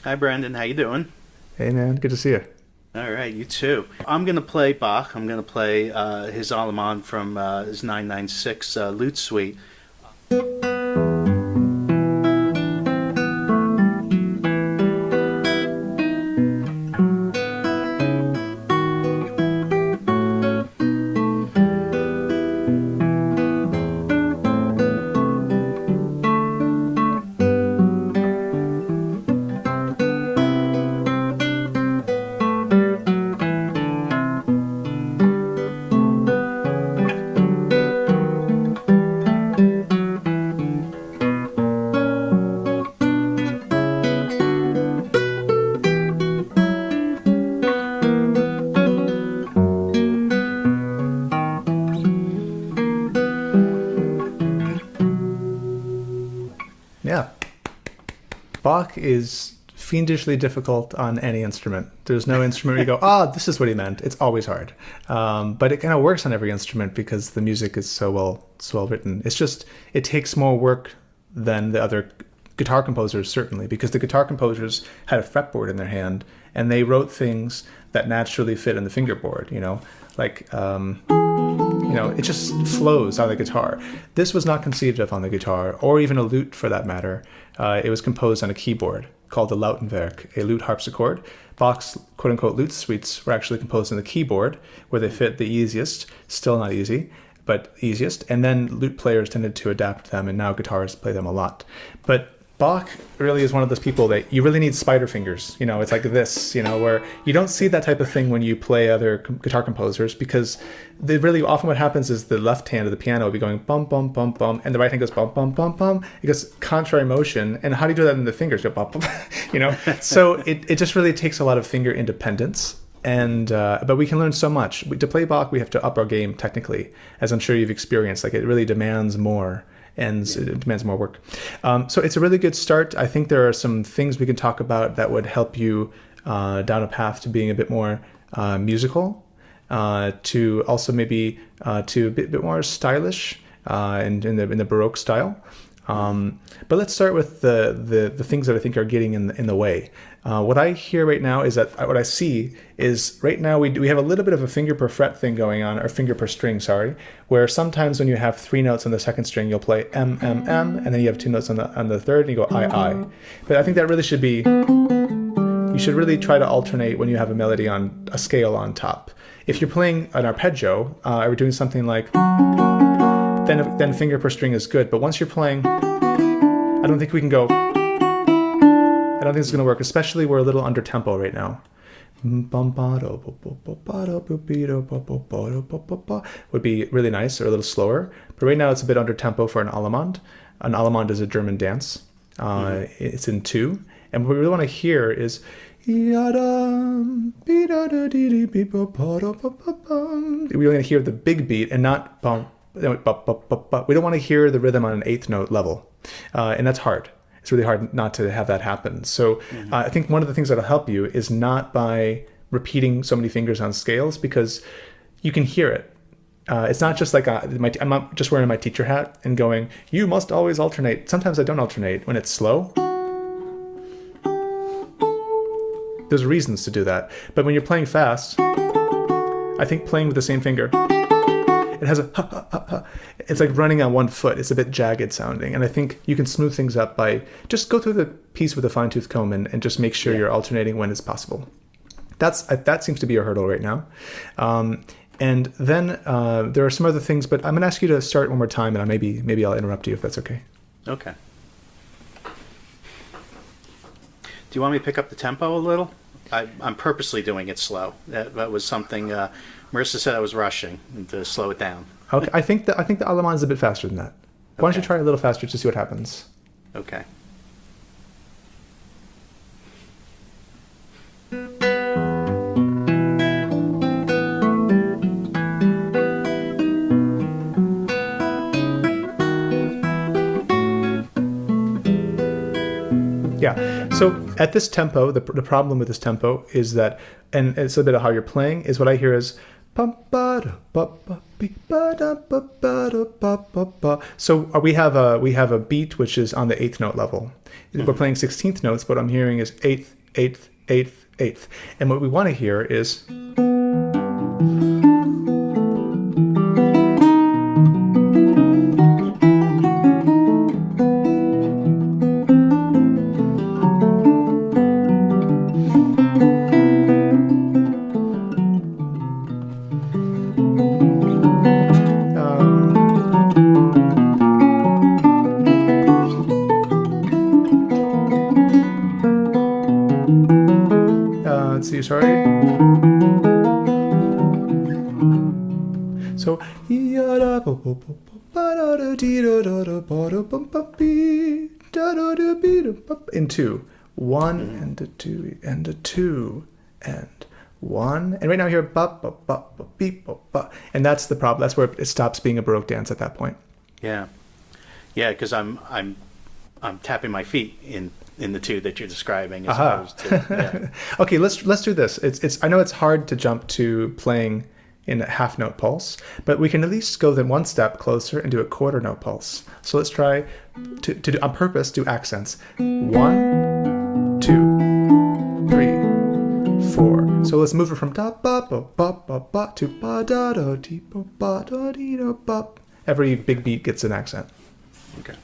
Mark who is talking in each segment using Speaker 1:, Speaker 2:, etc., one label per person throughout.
Speaker 1: Hi, Brandon. How you doing?
Speaker 2: Hey man, good to see you.
Speaker 1: All right, you too. I'm going to play Bach. I'm going to play his Allemande from his 996 Lute Suite.
Speaker 2: Yeah. Bach is fiendishly difficult on any instrument. There's no instrument where you go, this is what he meant. It's always hard. But it kind of works on every instrument because the music is so well written. It's just, it takes more work than the other guitar composers, certainly, because the guitar composers had a fretboard in their hand and they wrote things that naturally fit in the fingerboard, like, it just flows on the guitar. This was not conceived of on the guitar, or even a lute for that matter. It was composed on a keyboard called the Lautenwerk, a lute harpsichord. Bach's quote-unquote lute suites were actually composed on the keyboard, where they fit the easiest, still not easy, but easiest. And then lute players tended to adapt them, and now guitarists play them a lot. But Bach really is one of those people that you really need spider fingers. It's like this, where you don't see that type of thing when you play other guitar composers, because they really often what happens is the left hand of the piano will be going bum, bum, bum, bum, and the right hand goes bum, bum, bum, bum. It goes contrary motion. And how do you do that in the fingers? Go bum, bum, So it just really takes a lot of finger independence. And but we can learn so much. To play Bach, we have to up our game technically, as I'm sure you've experienced. Like, it really demands more. And it demands more work. So it's a really good start. I think there are some things we can talk about that would help you down a path to being a bit more musical, to also maybe to a bit more stylish in the Baroque style. But let's start with the things that I think are getting in the way. What I hear right now is that what I see is right now we have a little bit of a finger per fret thing going on, or finger per string, sorry, where sometimes when you have 3 notes on the second string, you'll play M, M, M, and then you have 2 notes on the third, and you go I, I. But I think that really should be, you should really try to alternate when you have a melody on a scale on top. If you're playing an arpeggio, or doing something like, then finger per string is good. But once you're playing, I don't think we can go, I don't think it's going to work, especially we're a little under tempo right now. Would be really nice, or a little slower. But right now it's a bit under tempo for an Allemande. An Allemande is a German dance. It's in 2. And what we really want to hear is, we really want to hear the big beat and not bum. We don't want to hear the rhythm on an 8th note level. And that's hard. It's really hard not to have that happen. So I think one of the things that'll help you is not by repeating so many fingers on scales, because you can hear it. It's not just like I'm not just wearing my teacher hat and going, you must always alternate. Sometimes I don't alternate when it's slow. There's reasons to do that. But when you're playing fast, I think playing with the same finger, it has it's like running on one foot. It's a bit jagged sounding. And I think you can smooth things up by just go through the piece with a fine-tooth comb and just make sure you're alternating when it's possible. That seems to be a hurdle right now. And then there are some other things, but I'm going to ask you to start one more time, and maybe I'll interrupt you if that's okay.
Speaker 1: Okay. Do you want me to pick up the tempo a little? I'm purposely doing it slow. That was something Marissa said I was rushing, to slow it down.
Speaker 2: Okay, I think the Allemande is a bit faster than that. Why don't you try a little faster to see what happens?
Speaker 1: Okay.
Speaker 2: Yeah. So at this tempo, the problem with this tempo is that, and it's a bit of how you're playing, is what I hear is So we have a beat which is on the 8th note level. We're playing 16th notes, but what I'm hearing is 8th, 8th, 8th, 8th. And what we want to hear is let's see, sorry. So in 2, 1 and a 2 and a 2 and 1, and right now here and that's the problem. That's where it stops being a Baroque dance at that point.
Speaker 1: Yeah, because I'm tapping my feet in the 2 that you're describing as opposed to. Yeah.
Speaker 2: Okay, let's do this. It's I know it's hard to jump to playing in a half note pulse, but we can at least go then one step closer and do a quarter note pulse. So let's try to do, on purpose, do accents. 1, 2, 3, 4. So let's move it from da ba ba ba ba ba to ba da da dee ba ba da dee da ba. Every big beat gets an accent.
Speaker 1: Okay.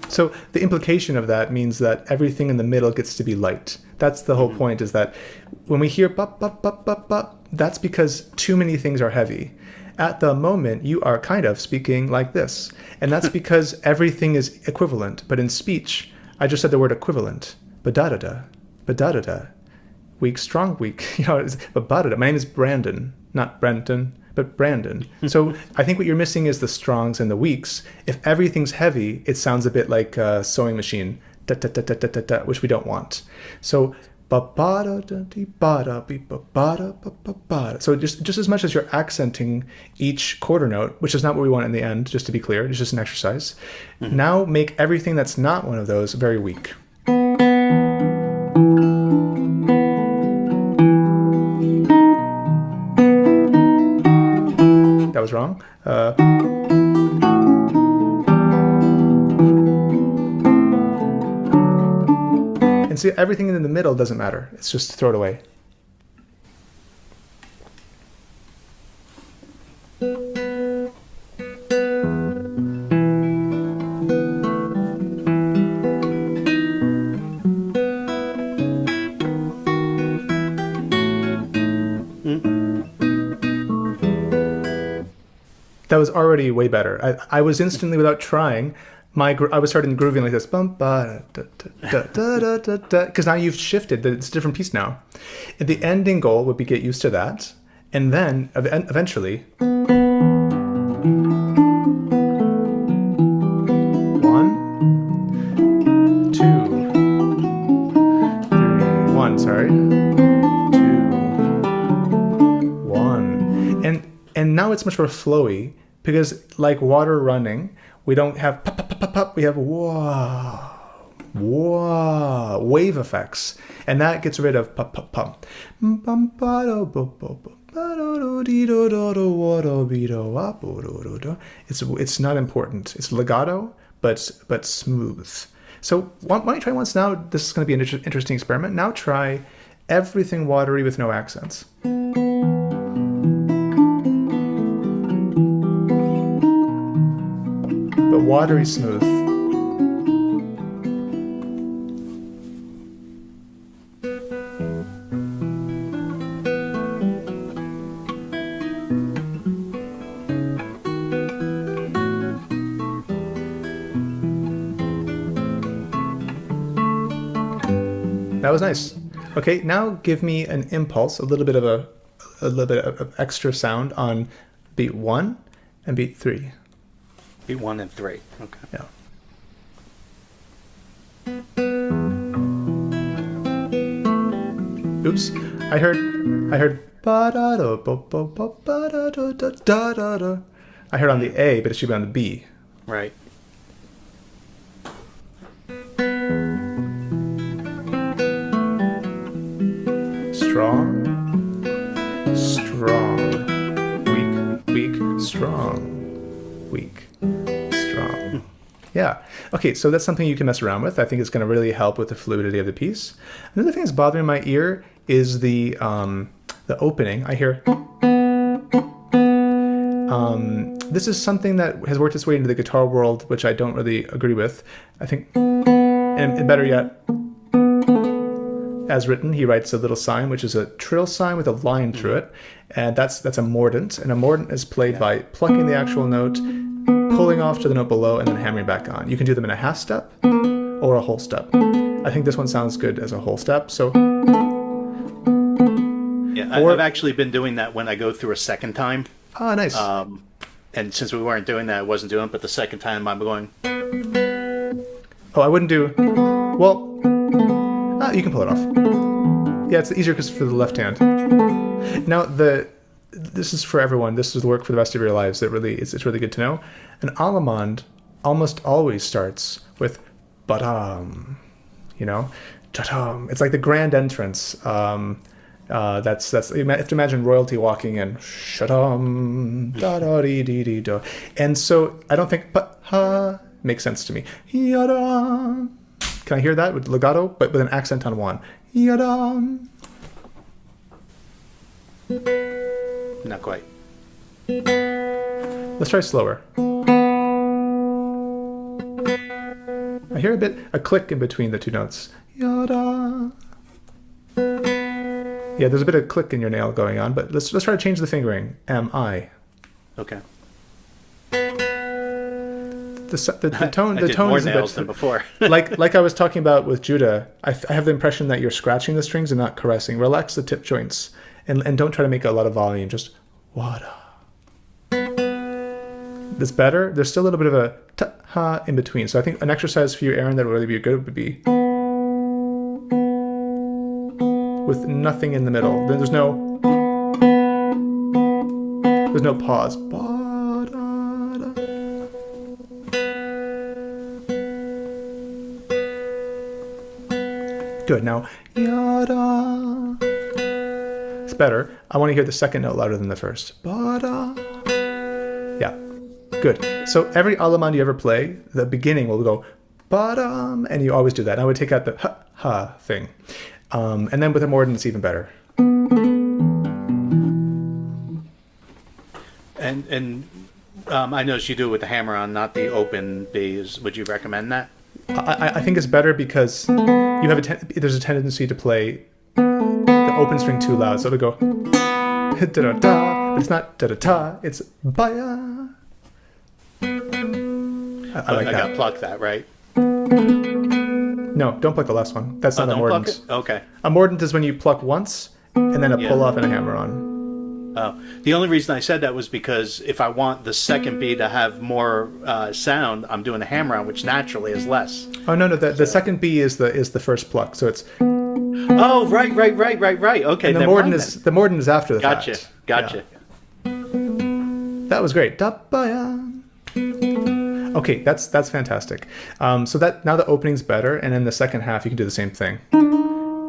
Speaker 2: So the implication of that means that everything in the middle gets to be light. That's the whole point, is that when we hear bop, bop, bop, bop, bop, that's because too many things are heavy. At the moment, you are kind of speaking like this. And that's because everything is equivalent. But in speech, I just said the word equivalent. Ba-da-da-da, ba-da-da-da. Weak, strong, weak. You know, it's ba-da-da. My name is Brandon, not Brenton, but Brandon. So I think what you're missing is the strongs and the weaks. If everything's heavy, it sounds a bit like a sewing machine, da-da-da-da-da-da, which we don't want. So so just as much as you're accenting each quarter note, which is not what we want in the end, just to be clear, it's just an exercise. Now make everything that's not one of those very weak. That was wrong. And see, everything in the middle doesn't matter. It's just throw it away. That was already way better. I was instantly, without trying, I was starting grooving like this, because now you've shifted. It's a different piece now. And the ending goal would be get used to that, and then eventually, 1, 2, 3, 1. Sorry, 2, 1, and now it's much more flowy, because like water running, we don't have pop, pop, pop, pop, pop. We have whoa, whoa, wave effects. And that gets rid of pop, pop, pop. It's not important. It's legato, but smooth. So why don't you try once now? This is going to be an interesting experiment. Now try everything watery with no accents. But watery smooth. That was nice. Okay, now give me an impulse, a little bit of extra sound on beat 1 and beat 3.
Speaker 1: Beat 1 and 3. Okay.
Speaker 2: Yeah. Oops. I heard ba da da ba ba ba ba da da da da da da I heard on the A, but it should be on the B.
Speaker 1: Right.
Speaker 2: Strong, strong, weak, weak, strong, weak, strong. Yeah. Okay, so that's something you can mess around with. I think it's going to really help with the fluidity of the piece. Another thing that's bothering my ear is the opening. I hear. This is something that has worked its way into the guitar world, which I don't really agree with. I think, and better yet, as written, he writes a little sign, which is a trill sign with a line through it, and that's a mordant. And a mordant is played by plucking the actual note, pulling off to the note below, and then hammering back on. You can do them in a half step or a whole step. I think this one sounds good as a whole step. So,
Speaker 1: yeah, I've actually been doing that when I go through a second time.
Speaker 2: Ah, nice.
Speaker 1: And since we weren't doing that, I wasn't doing it. But the second time, I'm going.
Speaker 2: Oh, I wouldn't do. Well, you can pull it off. Yeah, it's easier because for the left hand. Now this is for everyone. This is the work for the rest of your lives. It's really good to know. An Allemande almost always starts with ba-dum. You know, ta-dum. It's like the grand entrance. That's you have to imagine royalty walking in, shadum, da da dee dee dee do. And so I don't think ha makes sense to me. Yada. Can I hear that with legato, but with an accent on one? Yada.
Speaker 1: Not quite.
Speaker 2: Let's try slower. I hear a click in between the two notes. Yada. Yeah, there's a bit of click in your nail going on, but let's try to change the fingering. M-I.
Speaker 1: Okay.
Speaker 2: The tone
Speaker 1: I did
Speaker 2: tone
Speaker 1: more
Speaker 2: is a
Speaker 1: nails
Speaker 2: bit,
Speaker 1: than before.
Speaker 2: like I was talking about with Judah. I have the impression that you're scratching the strings and not caressing. Relax the tip joints and don't try to make a lot of volume. Just wada. That's better. There's still a little bit of a ta-ha in between. So I think an exercise for you, Aaron, that would really be good would be with nothing in the middle. There's no pause. Good. Now, yada. It's better. I want to hear the second note louder than the first. Ba-da. Yeah. Good. So every Allemande you ever play, the beginning will go ba-dum, and you always do that. And I would take out the ha thing. And then with a mordant, it's even better.
Speaker 1: And I noticed you do it with the hammer on, not the open Bs. Would you recommend that?
Speaker 2: I think it's better because you have there's a tendency to play the open string too loud, so it'll go da-da-da, but it's not da-da-da, it's baya. I like that.
Speaker 1: I got to pluck that, right?
Speaker 2: No, don't pluck the last one. That's not a mordant.
Speaker 1: Okay.
Speaker 2: A mordant is when you pluck once and then a pull off and a hammer on.
Speaker 1: Oh, the only reason I said that was because if I want the second B to have more sound, I'm doing a hammer on, which naturally is less.
Speaker 2: Oh no, the second B is the first pluck, so it's.
Speaker 1: Oh, right. Okay,
Speaker 2: and the mordant is after the fact.
Speaker 1: Gotcha.
Speaker 2: Yeah. That was great. Okay, that's fantastic. So that now the opening's better, and in the second half you can do the same thing.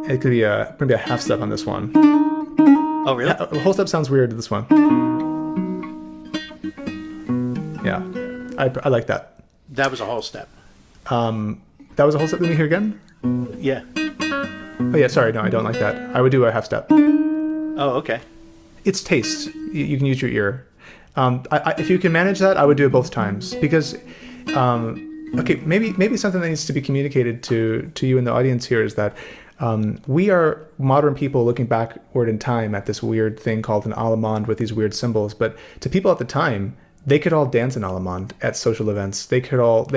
Speaker 2: It could be maybe a half step on this one.
Speaker 1: Oh, really?
Speaker 2: Yeah, a whole step sounds weird to this one. Yeah, I like that.
Speaker 1: That was a whole step.
Speaker 2: That was a whole step. Let me hear again.
Speaker 1: Yeah.
Speaker 2: Oh yeah, sorry, no, I don't like that. I would do a half step.
Speaker 1: Oh, okay.
Speaker 2: It's taste. You can use your ear. If you can manage that, I would do it both times because, okay, maybe something that needs to be communicated to you in the audience here is that we are modern people looking backward in time at this weird thing called an Allemande with these weird symbols. But to people at the time, they could all dance an Allemande at social events. They heard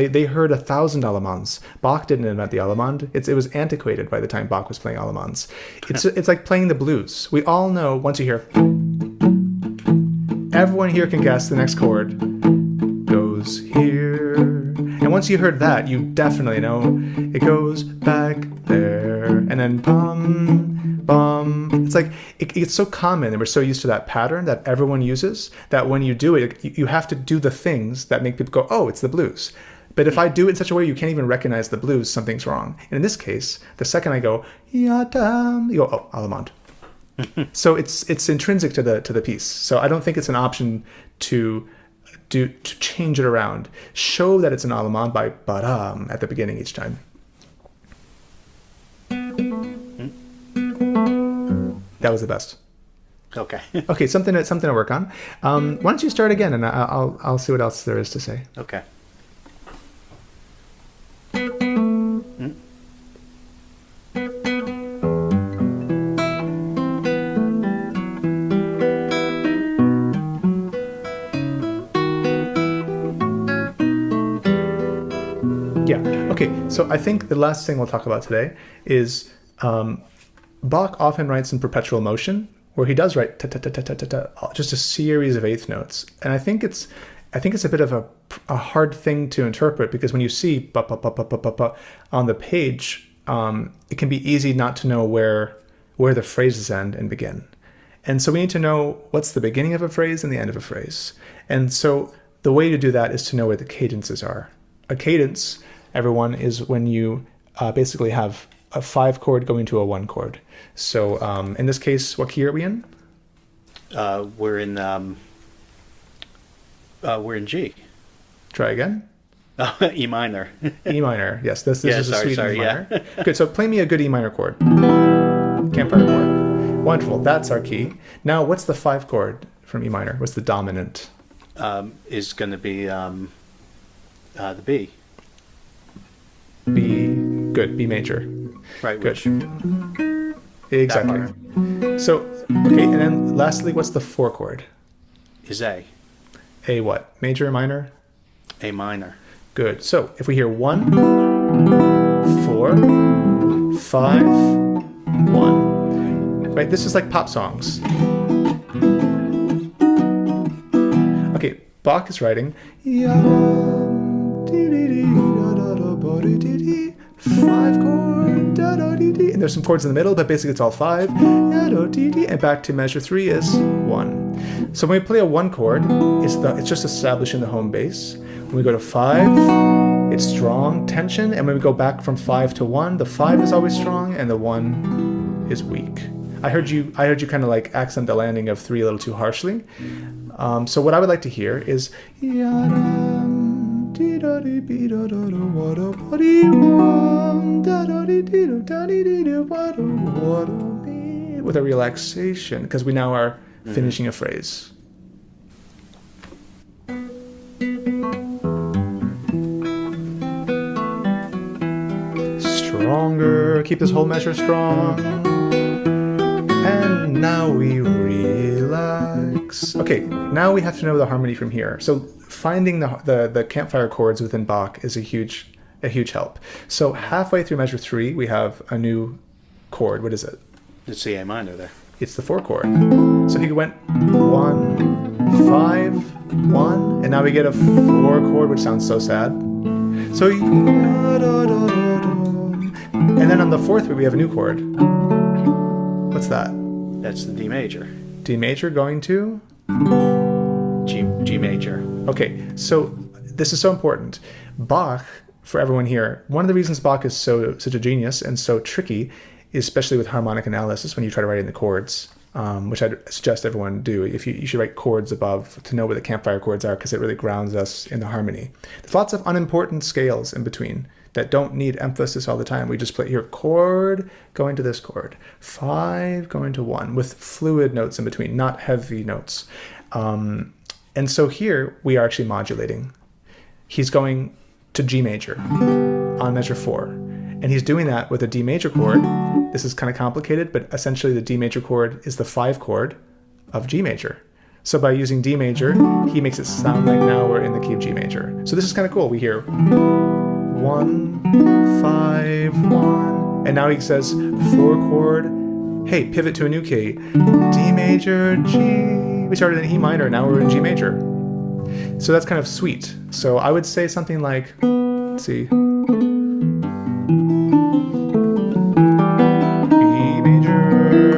Speaker 2: 1,000 Allemandes. Bach didn't invent the Allemande. It was antiquated by the time Bach was playing Allemandes. It's like playing the blues. We all know once you hear. Everyone here can guess the next chord goes here. And once you heard that, you definitely know it goes back there. And then bum, bum. It's like it's so common, and we're so used to that pattern that everyone uses that when you do it, you have to do the things that make people go, oh, it's the blues. But if I do it in such a way you can't even recognize the blues, something's wrong. And in this case, the second I go, Yadam, you go, oh, Allemande. So it's intrinsic to the piece. So I don't think it's an option to change it around. Show that it's an Allemande by badam at the beginning each time. That was the best.
Speaker 1: Okay.
Speaker 2: Okay, something to work on. Why don't you start again, and I'll see what else there is to say.
Speaker 1: Okay.
Speaker 2: Yeah. Okay. So I think the last thing we'll talk about today is Bach often writes in perpetual motion, where he does write ta-ta-ta-ta-ta-ta, just a series of eighth notes. And I think it's a bit of a hard thing to interpret, because when you see ba ba ba ba ba ba ba on the page, it can be easy not to know where the phrases end and begin. And so we need to know what's the beginning of a phrase and the end of a phrase. And so the way to do that is to know where the cadences are. A cadence, everyone, is when you basically have a 5 chord going to a 1 chord. So in this case, what key are we in?
Speaker 1: We're in G.
Speaker 2: Try again.
Speaker 1: E minor.
Speaker 2: E minor. Yes, this is a sweet E minor.
Speaker 1: Yeah.
Speaker 2: Good. So play me a good E minor chord. Campfire chord. Wonderful. That's our key. Now, what's the 5 chord from E minor? What's the dominant?
Speaker 1: Is going to be the B.
Speaker 2: B. Good. B major.
Speaker 1: Right.
Speaker 2: Good.
Speaker 1: Which,
Speaker 2: exactly. So, okay. And then lastly, what's the 4 chord?
Speaker 1: is A.
Speaker 2: A what? Major or minor?
Speaker 1: A minor.
Speaker 2: Good. So if we hear 1, 4, 5, 1. Right? This is like pop songs. Okay, Bach is writing 5 chord, and there's some chords in the middle, but basically it's all 5, and back to measure 3 is 1. So when we play a 1 chord, it's just establishing the home bass. When we go to 5, it's strong tension, and when we go back from 5 to 1, the 5 is always strong and the 1 is weak. I heard you kind of like accent the landing of 3 a little too harshly. So what I would like to hear is with a relaxation, because we now are finishing a phrase. Stronger, keep this whole measure strong. And now we relax. Okay, now we have to know the harmony from here. So finding the campfire chords within Bach is a huge help. So halfway through measure 3, we have a new chord. What is it?
Speaker 1: It's the A minor there.
Speaker 2: It's the 4 chord. So he went 1, 5, 1, and now we get a 4 chord, which sounds so sad. So, and then on the 4th we have a new chord. What's that?
Speaker 1: That's the D major.
Speaker 2: D major going to?
Speaker 1: G major.
Speaker 2: Okay, so this is so important. Bach, for everyone here, one of the reasons Bach is such a genius and so tricky, especially with harmonic analysis when you try to write in the chords, which I'd suggest everyone do. You should write chords above to know where the campfire chords are, because it really grounds us in the harmony. There's lots of unimportant scales in between that don't need emphasis all the time. We just play here chord going to this chord, 5 going to 1, with fluid notes in between, not heavy notes. And so here we are actually modulating. He's going to G major on measure 4. And he's doing that with a D major chord. This is kind of complicated, but essentially the D major chord is the 5 chord of G major. So by using D major, he makes it sound like now we're in the key of G major. So this is kind of cool. We hear 1, 5, 1. And now he says 4 chord. Hey, pivot to a new key. D major, G. We started in E minor, now we're in G major. So that's kind of sweet. So I would say something like, let's see. B major,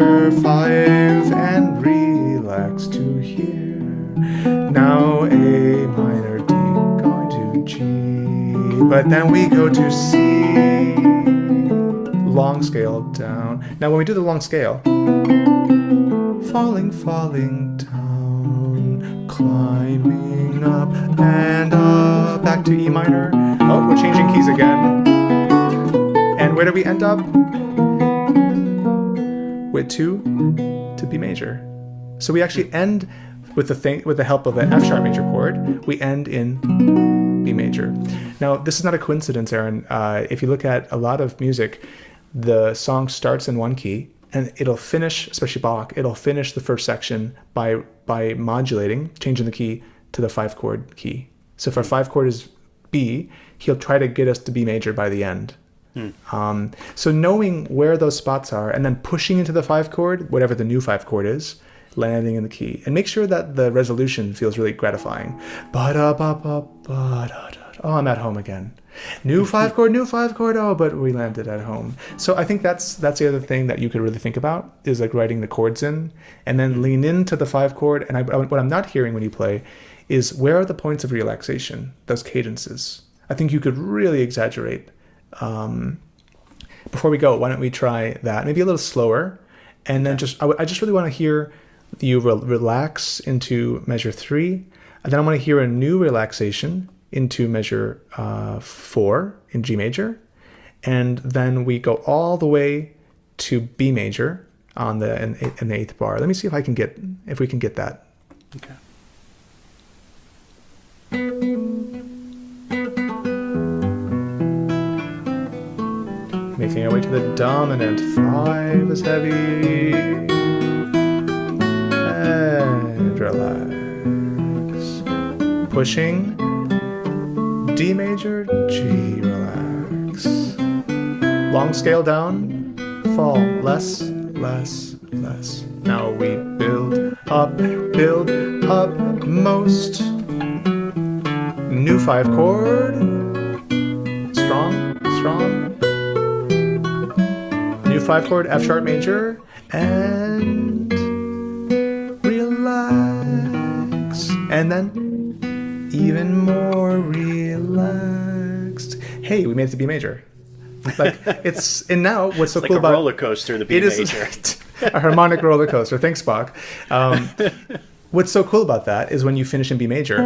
Speaker 2: Now A minor, D, going to G, but then we go to C, long scale down. Now when we do the long scale, falling, falling down, climbing up and up, back to E minor. Oh, we're changing keys again. And where do we end up? With 2 to B major. So we actually end with the help of an F sharp major chord. We end in B major. Now, this is not a coincidence, Aaron. If you look at a lot of music, the song starts in one key, and it'll finish, especially Bach, it'll finish the first section by modulating, changing the key to the 5-chord key. So if our 5-chord is B, he'll try to get us to B major by the end. So knowing where those spots are and then pushing into the 5-chord, whatever the new 5-chord is, landing in the key, and make sure that the resolution feels really gratifying. Oh, I'm at home again. New 5-chord, oh, but we landed at home. So I think that's the other thing that you could really think about, is like writing the chords in and then lean into the 5-chord. And what I'm not hearing when you play is, where are the points of relaxation, those cadences? I think you could really exaggerate. Before we go, why don't we try that? Maybe a little slower. And then I just really want to hear you relax into measure 3. And then I want to hear a new relaxation into measure 4 in G major. And then we go all the way to B major in the 8th bar. Let me see if we can get that.
Speaker 1: Okay.
Speaker 2: Making our way to the dominant. 5 is heavy. And relax. Pushing. D major, G, relax. Long scale down. Fall. Less, less, less. Now we build up most. New 5-chord. Strong, strong. New 5-chord, F sharp major, and relax. And then even more relaxed. Hey, we made it to B major. Like, it's, and now what's so
Speaker 1: it's
Speaker 2: cool
Speaker 1: like
Speaker 2: about
Speaker 1: a roller coaster, the B major.
Speaker 2: A harmonic roller coaster. Thanks, Bach. What's so cool about that is when you finish in B major,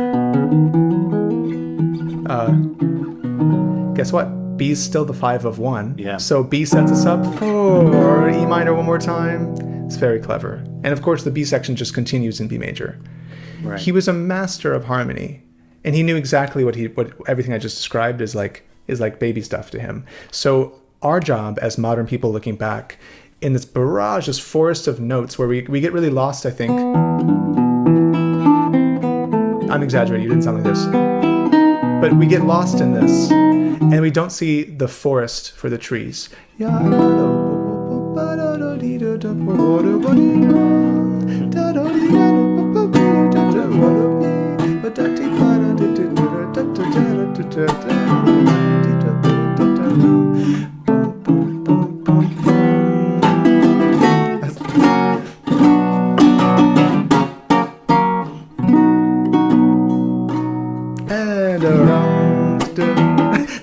Speaker 2: guess what? B's still the 5 of 1.
Speaker 1: Yeah.
Speaker 2: So B sets us up for E minor one more time. It's very clever. And of course, the B section just continues in B major.
Speaker 1: Right.
Speaker 2: He was a master of harmony, and he knew exactly what everything I just described is like baby stuff to him. So our job as modern people looking back in this barrage, this forest of notes where we get really lost, I think. I'm exaggerating, you didn't sound like this. But we get lost in this, and we don't see the forest for the trees.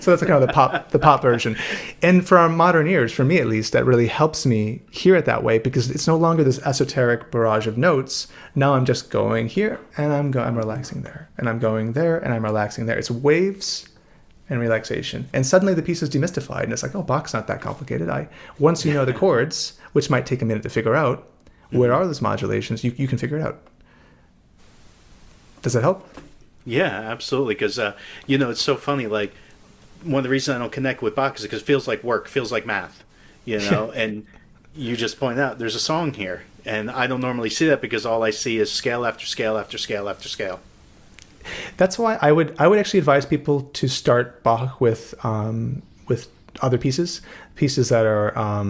Speaker 2: So that's kind of the pop version. And for our modern ears, for me at least, that really helps me hear it that way, because it's no longer this esoteric barrage of notes. Now I'm just going here, and I'm relaxing there, and I'm going there, and I'm relaxing there. It's waves and relaxation. And suddenly the piece is demystified, and it's like, oh, Bach's not that complicated. Once you know the chords, which might take a minute to figure out, where are those modulations, you can figure it out. Does that help?
Speaker 1: Yeah, absolutely. Because, it's so funny, like, one of the reasons I don't connect with Bach is because it feels like work, feels like math, and you just point out there's a song here, and I don't normally see that because all I see is scale after scale after scale after scale.
Speaker 2: That's why I would actually advise people to start Bach with other pieces that are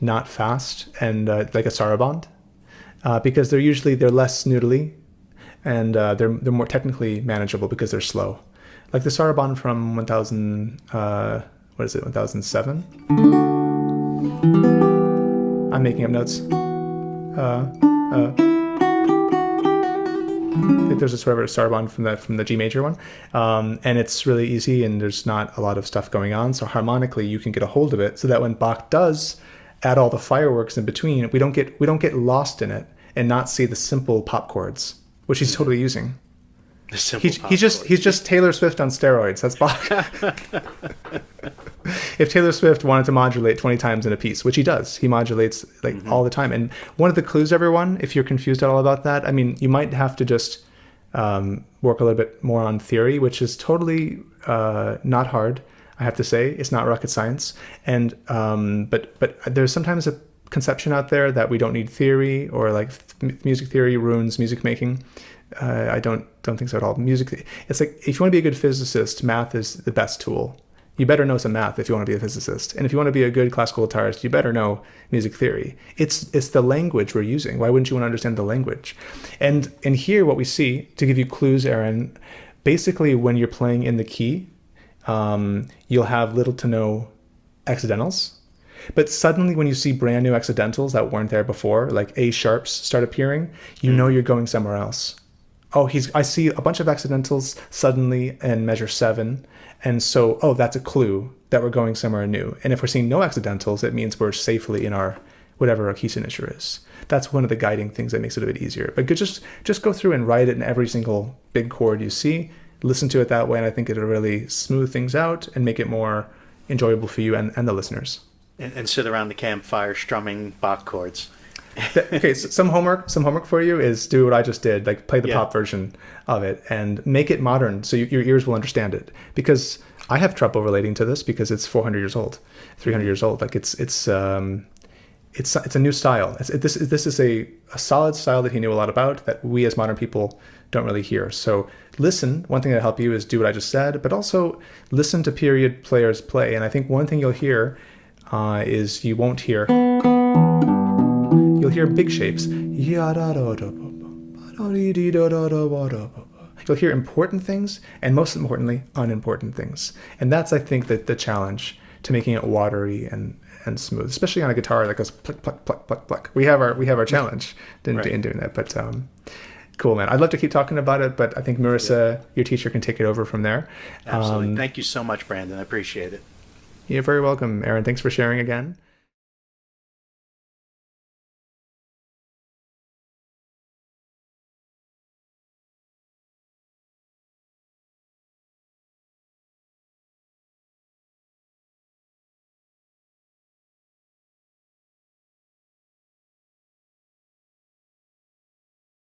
Speaker 2: not fast and like a saraband, because they're less noodly, and they're more technically manageable because they're slow. Like the saraband from 1007? I'm making up notes. There's a sort of a saraband from the G major one, and it's really easy, and there's not a lot of stuff going on. So harmonically, you can get a hold of it, so that when Bach does add all the fireworks in between, we don't get lost in it and not see the simple pop chords, which he's totally using. He's just Taylor Swift on steroids. That's Bach. If Taylor Swift wanted to modulate 20 times in a piece, which he does, he modulates all the time. And one of the clues, everyone, if you're confused at all about that, I mean, you might have to just work a little bit more on theory, which is totally not hard. I have to say, it's not rocket science. And but there's sometimes a conception out there that we don't need theory, or like music theory ruins music making. I don't think so at all. Music, it's like, if you want to be a good physicist, math is the best tool. You better know some math if you want to be a physicist. And if you want to be a good classical guitarist, you better know music theory. It's the language we're using. Why wouldn't you want to understand the language? And here what we see, to give you clues, Aaron, basically when you're playing in the key, you'll have little to no accidentals. But suddenly when you see brand new accidentals that weren't there before, like A sharps start appearing, you know you're going somewhere else. I see a bunch of accidentals suddenly in measure 7. And so, that's a clue that we're going somewhere new. And if we're seeing no accidentals, it means we're safely in our, whatever our key signature is. That's one of the guiding things that makes it a bit easier. But just go through and write it in every single big chord you see. Listen to it that way, and I think it'll really smooth things out and make it more enjoyable for you and the listeners.
Speaker 1: And sit around the campfire strumming Bach chords.
Speaker 2: Okay, so some homework for you is do what I just did, like play the pop version of it and make it modern so your ears will understand it. Because I have trouble relating to this because it's 400 years old, 300 years old. Like it's a new style. This is a solid style that he knew a lot about that we as modern people don't really hear. So listen. One thing that'll help you is do what I just said, but also listen to period players play. And I think one thing you'll hear is you won't hear. You'll hear big shapes. You'll hear important things, and most importantly, unimportant things. And that's, I think, the challenge to making it watery and smooth, especially on a guitar that goes pluck, pluck, pluck, pluck, pluck. We have our challenge in doing that. But cool, man. I'd love to keep talking about it, but I think Marissa, your teacher, can take it over from there.
Speaker 1: Absolutely. Thank you so much, Brandon. I appreciate it.
Speaker 2: You're very welcome, Aaron. Thanks for sharing again.